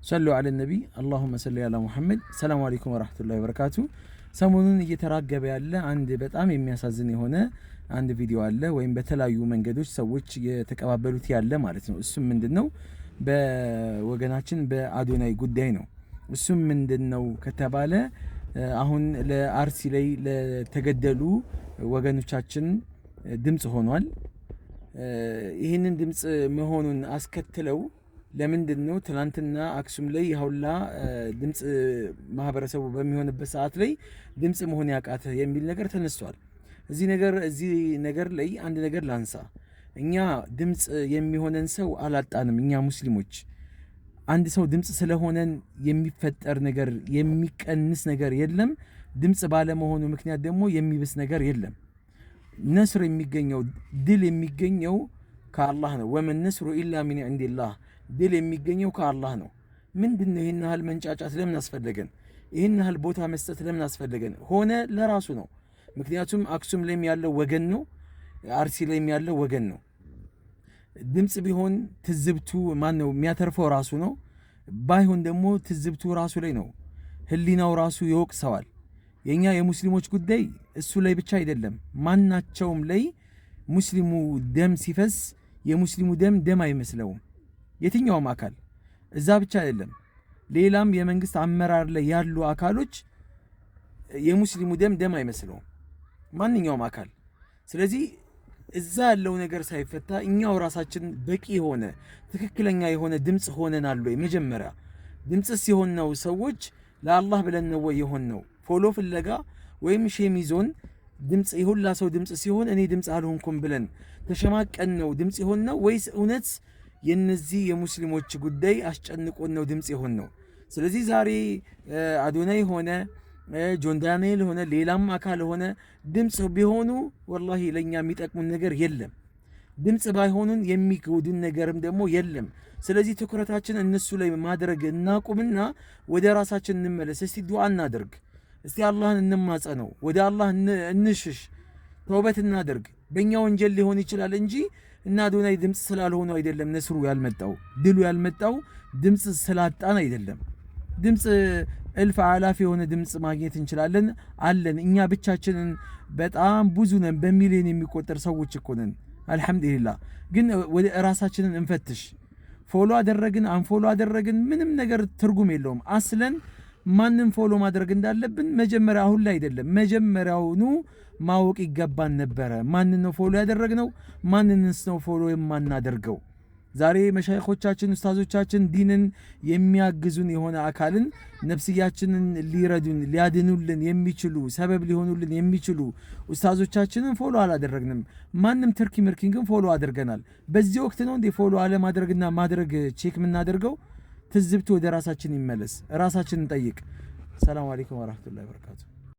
صلوا على النبي اللهم صل على محمد السلام عليكم ورحمة الله وبركاته ሰሞኑን እየተራገበ ያለ አንድ በጣም የሚያሳዝን የሆነ አንድ ቪዲዮ አለ ወይም በተለያዩ መንገዶች ሰዎች የተቀባበሉት ያለ ማለት ነው እሱም ምንድነው በወገናችን በአዶናይ ጉዳይ ነው እሱም ምንድነው ከተባለ አሁን ለአርሲ ላይ ለተገደሉ ወገኖቻችን ድምጽ ሆኗል ይሄንን ድምጽ መሆኑን አስከትለው ለምንድነው ትላንትና አክሱም ላይ ያውላ ድምጽ ማህበረሰቡ በሚሆንበት ሰዓት ላይ ድምጽ መሆን ያቃተ የሚል ነገር ተነስቷል እዚህ ነገር ላይ አንድ ነገር ላንሳ እኛ ድምጽ የሚሆነን ሰው አላጣንም እኛ ሙስሊሞች አንድ ሰው ድምጽ ስለሆነን የሚፈጠር ነገር የሚቀንስ ነገር የለም ድምጽ ባለ መሆኑ ምክንያት ደግሞ የሚብስ ነገር የለም ነስር የሚገኘው ድል የሚገኘው ከአላህ ነው ወመን ነስሩ ኢላ ሚን ዒንዲላህ ድል የሚገኘው ከአላህ ነው ምንድነው ይሄን ያህል መንጫጫት ለምን አስፈለገን ይሄን ያህል ቦታ መስጠት ለምን አስፈለገን ሆነ ለራሱ ነው ምክንያቱም አክሱም ላይም ያለው ወገን ነው አርሲ ላይም ያለው ወገን ነው ድምጽ ቢሆን ትዝብቱ ማን ነው የሚያተርፈው ራሱ ነው ባይሆን ደግሞ ትዝብቱ ራሱ ላይ ነው ህሊናው ራሱ ይወቅሰዋል የኛ የሙስሊሞች ጉዳይ እሱ ላይ ብቻ አይደለም ማናቸውም ላይ ሙስሊሙ ደም ሲፈስ የሙስሊሙ ደም አይመስለውም የትኛውም አካል እዛ ብቻ አይደለም ሌላም የመንግስት አመራር ላይ ያሉ አካሎች የሙስሊሙ ደም አይመስለውም ማንኛውም አካል ስለዚህ እዛ ያለው ነገር ሳይፈታ እኛው ራሳችን በቂ ሆነ ትክክለኛ የሆነ ድምጽ ሆነናል ወይ መጀመሪያ ድምጽ ሲሆን ነው ሰዎች ለአላህ ብለን ነው ወይ ነው ፎሎ ፍለጋ ወይም ሼሚዞን ድምጽ ይሁላ ሰው ድምጽ ሲሆን እኔ ድምጽ አልሆንኩም ብለን ተሸማቀን ነው ድምጽ ይሆን ነው ወይስ እውነት የነዚህ የሙስሊሞች ጉዳይ አስጨንቆን ነው ድምጽ ይሆን ነው ስለዚህ ዛሬ አዶናይ ሆነ ጆን ዳንኤል ሆነ ሌላም አካል ሆነ ድምጽ ቢሆኑ ወላሂ ለኛ የሚጠቅሙን ነገር የለም ድምጽ ባይሆኑን የሚጎዱን ነገርም ደግሞ የለም ስለዚህ ትኩረታችን እነሱ ላይ ማድረግ እናቁምና ወደ ራሳችን እንመለስ እስቲ ዱዓ እናድርግ እስቲ አላህን እንማጸነው ወደ አላህ እንሽሽ ተውበት እናድርግ በእኛ ወንጀል ሊሆን ይችላል እንጂ እና አዶናይ ድምጽ ስላልሆነ አይደለም ነስሩ ያልመጣው ድሉ ያልመጣው ድምጽ ስላጣን አይደለም ድምጽ እልፍ አላፍ የሆነ ድምጽ ማግኘት እንችላለን አለን እኛ ብቻችንን በጣም ብዙ ነን በሚሊዮን የሚቆጠር ሰዎች እኮ ነን አልহামዱሊላህ ግን ወደ ራሳችንን እንፈትሽ ፎሎ አደረግን አንፎሎ አደረግን ምንም ነገር ትርጉም የለውም አስለን ማንን ፎሎ ማድረግ እንዳለብን መጀመሪያ አሁን ላይ አይደለም መጀመሪያውኑ ማወቅ ይገባን ነበር ማንን ነው ፎሎ ያደረግነው ማንንስ ነው ፎሎ የማናደርገው ዛሬ መሻይኾቻችን ኡስታዞቻችን ዲንን የሚያግዙን የሆነ አካልን ነፍስያችንን ሊረዱን ሊያድኑልን የሚችሉ ሰበብ ሊሆኑልን የሚችሉ ኡስታዞቻችንን ፎሎ አላደረግንም ማንም ትርኪ ምርኪን ግን ፎሎ አድርገናል በዚህ ወቅት ነው እንዴ ፎሎ አለ ማድረግና ማድረግ ቼክ ምናደርገው ትዝብቱ ወደ ራሳችን ይመለስ ራሳችንን ጠይቅ ሰላም አለይኩም ወራህመቱላሂ ወበረካቱ